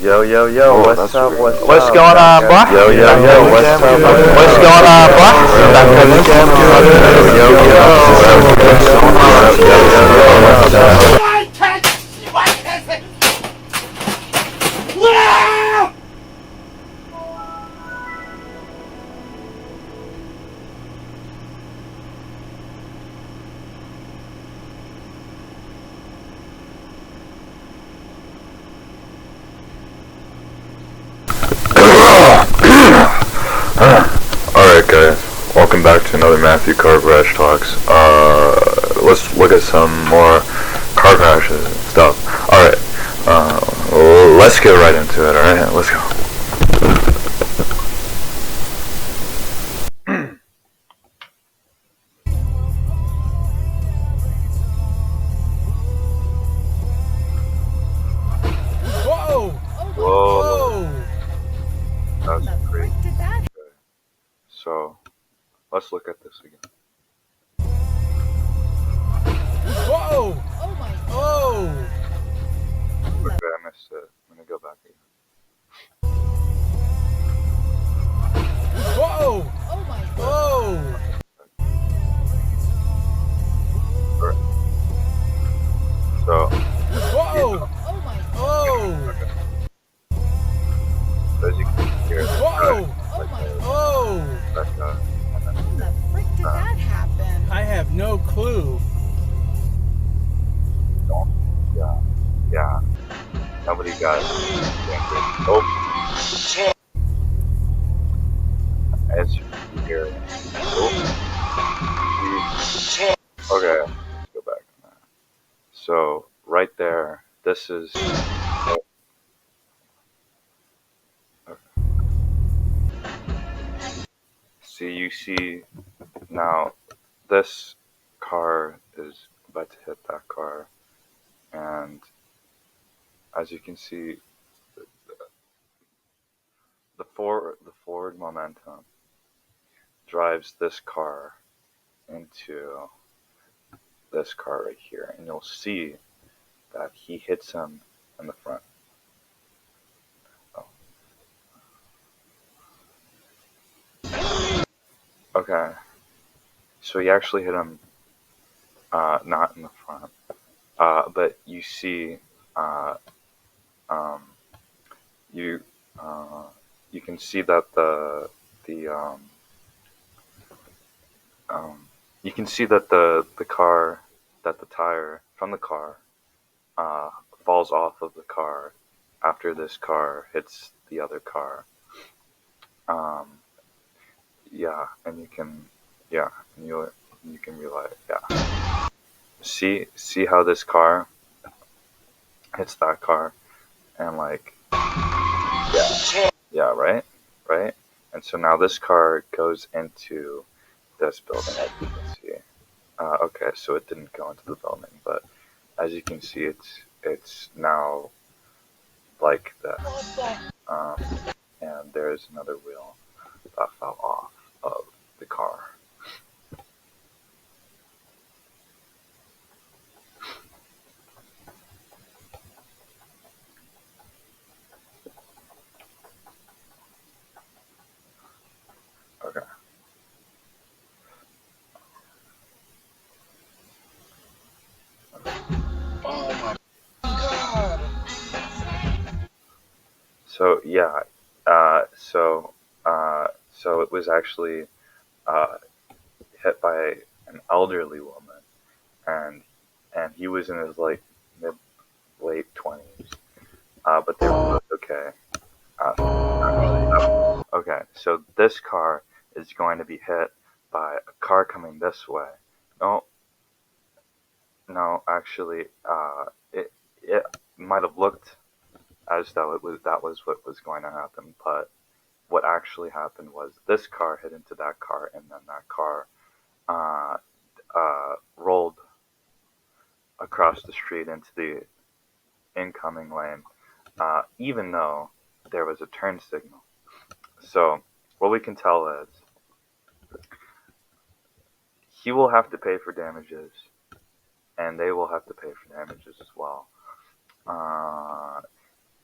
Yo, yo, yo, what's up, What's going on, boy? Yo, yo, yo, what's up, What's going on, boy? Alright guys, welcome back to another Matthew Car Crash Talks. Let's look at some more car crashes and stuff. Alright, let's get right into it, alright? Let's go. Whoa! That's crazy. So, let's look at this again. Whoa! Oh my! Oh! Okay, I missed it. I'm gonna go back again. Whoa! Oh my! Whoa! Alright. So, Whoa! Oh my! Oh! as you can hear, Whoa! Oh my! Oh! When the frick did that happen? I have no clue. yeah. Nobody got oh. As you can hear, okay, let's go back on that. So, right there, this is see, you see now this car is about to hit that car, and as you can see, the forward momentum drives this car into this car right here, and you'll see that he hits him in the front. Okay, so he actually hit him, not in the front, but you see, um, you you can see that you can see that the car, that the tire from the car falls off of the car after this car hits the other car. Yeah, and you can, yeah, and you can realize, yeah. See how this car hits that car, and like, yeah, right. And so now this car goes into this building, as you can see. Okay, so it didn't go into the building, but as you can see, it's now like this. And there's another wheel that fell off of the car. Okay. Oh my God! So yeah, so it was actually uh, hit by an elderly woman, and he was in his like mid late 20s, but they were both okay. Okay, so this car is going to be hit by a car coming this way. No, no, actually, it might have looked as though that was what was going to happen, but what actually happened was this car hit into that car, and then that car uh, rolled across the street into the incoming lane, even though there was a turn signal. So what we can tell is he will have to pay for damages, and they will have to pay for damages as well. Uh,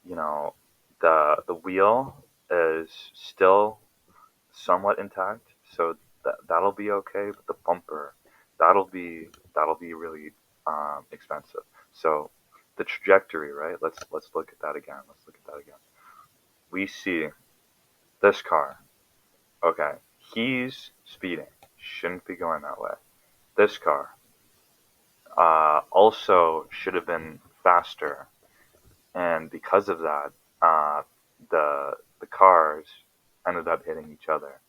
you know, the wheel is still somewhat intact, so that'll be okay. But the bumper, that'll be really expensive. So the trajectory, right? Let's look at that again. Let's look at that again. We see this car. Okay, he's speeding. Shouldn't be going that way. This car also should have been faster, and because of that, uh, the cars ended up hitting each other.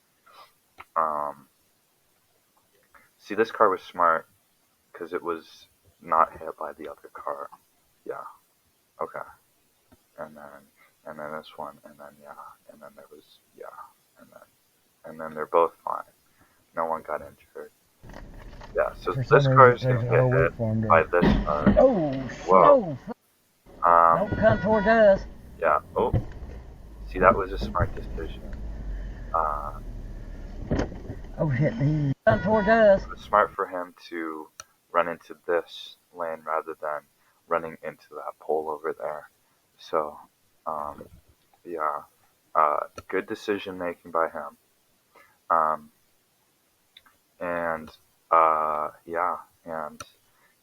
Um, See, this car was smart because it was not hit by the other car. Yeah. Okay. And then this one, and then yeah, and then there was yeah, and then they're both fine. No one got injured. Yeah. So For this some car reason, is gonna there's a get whole hit weight form by there. this car. Oh, Whoa. no! Um. Don't come towards us. Yeah. Oh. See, that was a smart decision. Uh, Oh shit, he come towards us. it was smart for him to run into this lane rather than running into that pole over there. So, um, yeah, good decision making by him. Um, and yeah, and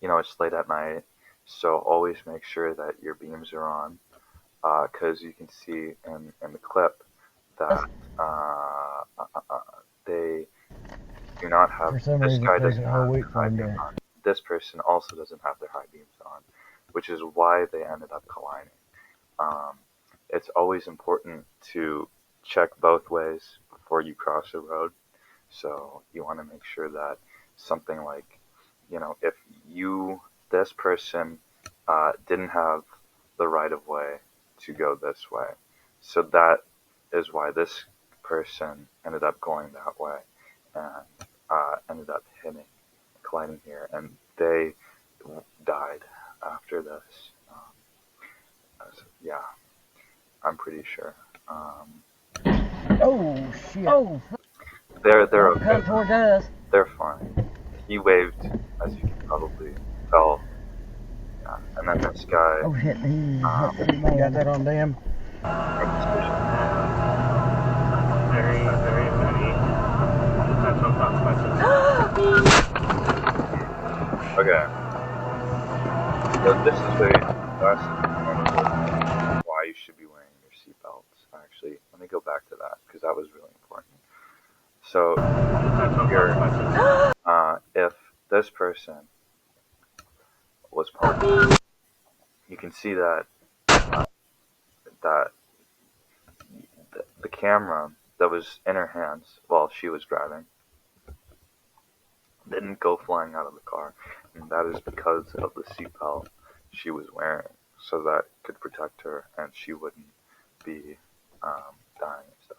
it's late at night, so always make sure that your beams are on, because you can see in the clip that they do not have. For some This reason, guy there's doesn't a whole have weight their high form beams there. on. This person also doesn't have their high beams on, which is why they ended up colliding. Um, it's always important to check both ways before you cross a road. So you want to make sure that something like, if this person didn't have the right of way to go this way. So that is why this person ended up going that way and ended up colliding here. And they died after this. Yeah, I'm pretty sure. Oh shit. Oh, They're don't okay. come towards us. They're fine. He waved, as you can probably tell. Yeah. And then this guy. Oh shit, he got that on damn. Very, very funny. Potential consequences. Okay. So this is very why you should be wearing your seatbelts. Actually, let me go back to that because that was really important. So here, if this person was parked, you can see that that the camera that was in her hands while she was driving didn't go flying out of the car, and that is because of the seatbelt she was wearing, so that could protect her and she wouldn't be dying and stuff.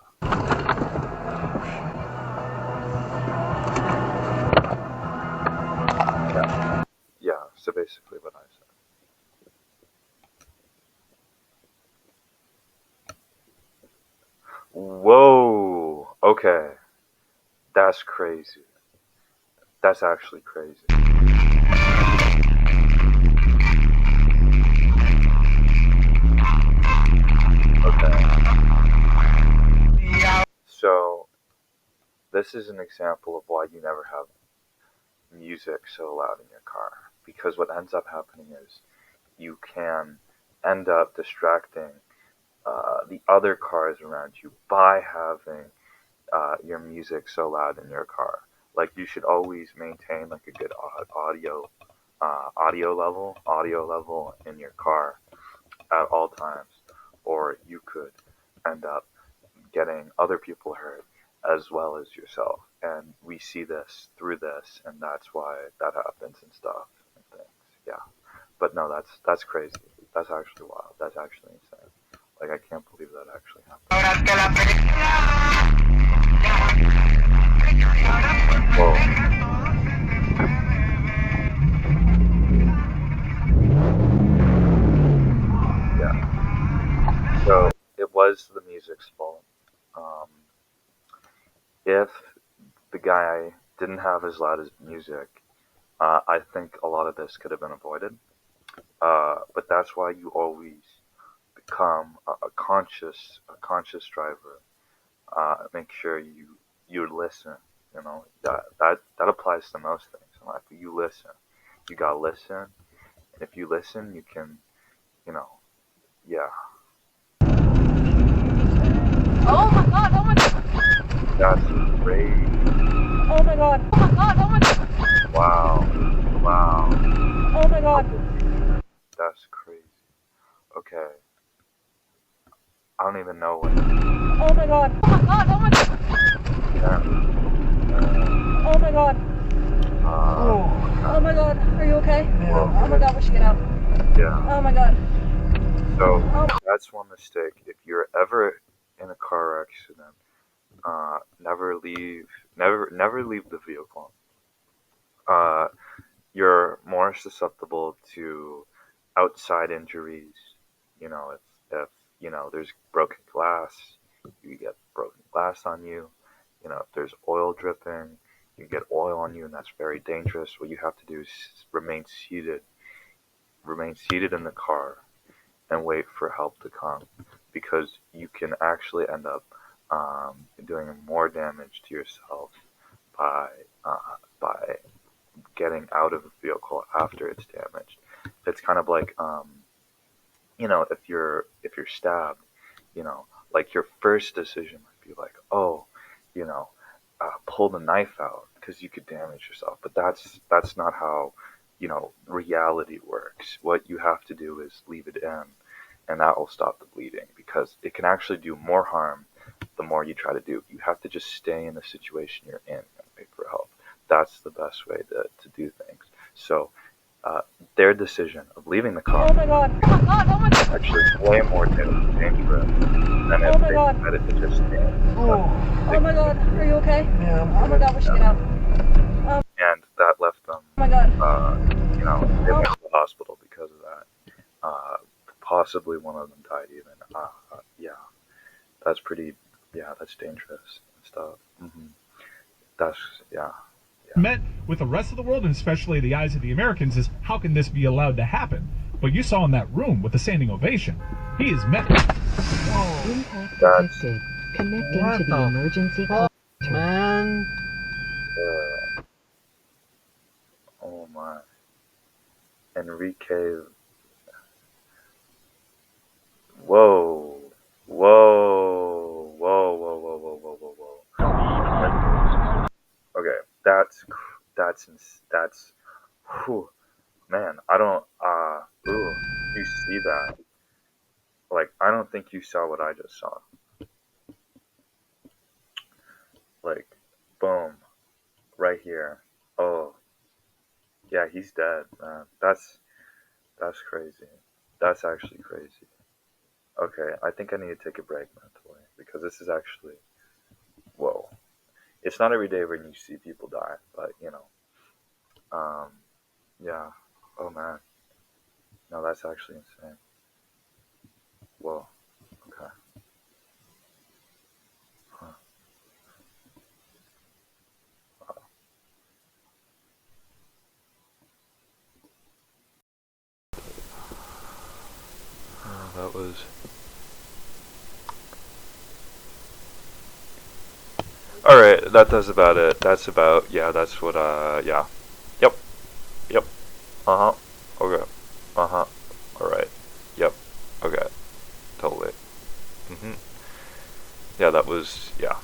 Yeah, so basically what I said. Whoa, okay, that's crazy. That's actually crazy. Okay. So, this is an example of why you never have music so loud in your car. Because what ends up happening is you can end up distracting the other cars around you by having your music so loud in your car. Like you should always maintain like a good audio level in your car at all times, or you could end up getting other people hurt as well as yourself. And we see this through this, and that's why that happens and stuff and things. Yeah, but no, that's crazy. That's actually wild. That's actually insane. Like I can't believe that actually happened. Whoa. Yeah. So it was the music's fault. Um, if the guy didn't have as loud as music, I think a lot of this could have been avoided. But that's why you always become a conscious driver. Make sure you listen. You know that applies to most things in life. You listen. You gotta listen. And if you listen, you can, you know, yeah. Oh my god, oh my god. That's great. Oh my god, oh my god, oh my god. Wow. Wow. Oh my god. That's crazy. Okay. I don't even know what. Oh my god, oh my god, oh my god. Yeah. Oh my god. Oh my god, are you okay? Oh my god, we should get out. Yeah. Oh my god. So that's one mistake. If you're ever in a car accident, never leave the vehicle. You're more susceptible to outside injuries. You know, if you know there's broken glass, you get broken glass on you. You know, if there's oil dripping, you get oil on you, and that's very dangerous. What you have to do is remain seated in the car, and wait for help to come, because you can actually end up doing more damage to yourself by getting out of the vehicle after it's damaged. It's kind of like you know, if you're stabbed, you know, like your first decision might be like, oh, you know, pull the knife out because you could damage yourself. But that's not how, you know, reality works. What you have to do is leave it in, and that will stop the bleeding, because it can actually do more harm the more you try to do. You have to just stay in the situation you're in and wait for help. That's the best way to do things. So their decision of leaving the car Oh my god, oh my god, oh my god. is actually way more dangerous than if they decided to just stand. Oh my god, are you okay? Oh my god, we should get out. And that left them, Oh my god. you know, they went to the hospital because of that. Possibly one of them died even. Yeah, that's pretty, yeah, that's dangerous and stuff. That's, yeah. Met with the rest of the world, and especially the eyes of the Americans, is how can this be allowed to happen? But you saw in that room with the standing ovation, he is met. Impact That's, detected. Connecting to the emergency call. Man. oh my. Enrique. Whoa. Whoa. Whoa, whoa, whoa, whoa, whoa, whoa, whoa. Okay, that's, whew, man, I don't, you see that? Like, I don't think you saw what I just saw. Like, boom, right here. Oh, yeah, he's dead, man. That's crazy. That's actually crazy. Okay, I think I need to take a break mentally, because this is actually, whoa. It's not every day when you see people die, but, you know, yeah. Oh, man. No, that's actually insane. Whoa. Okay. Huh. Wow. That was... Alright, that does about it. That's about, yeah, that's what, yeah. Yep. Yep. Uh-huh. Okay. Uh-huh. Alright. Yep. Okay. Totally. Yeah, that was, yeah.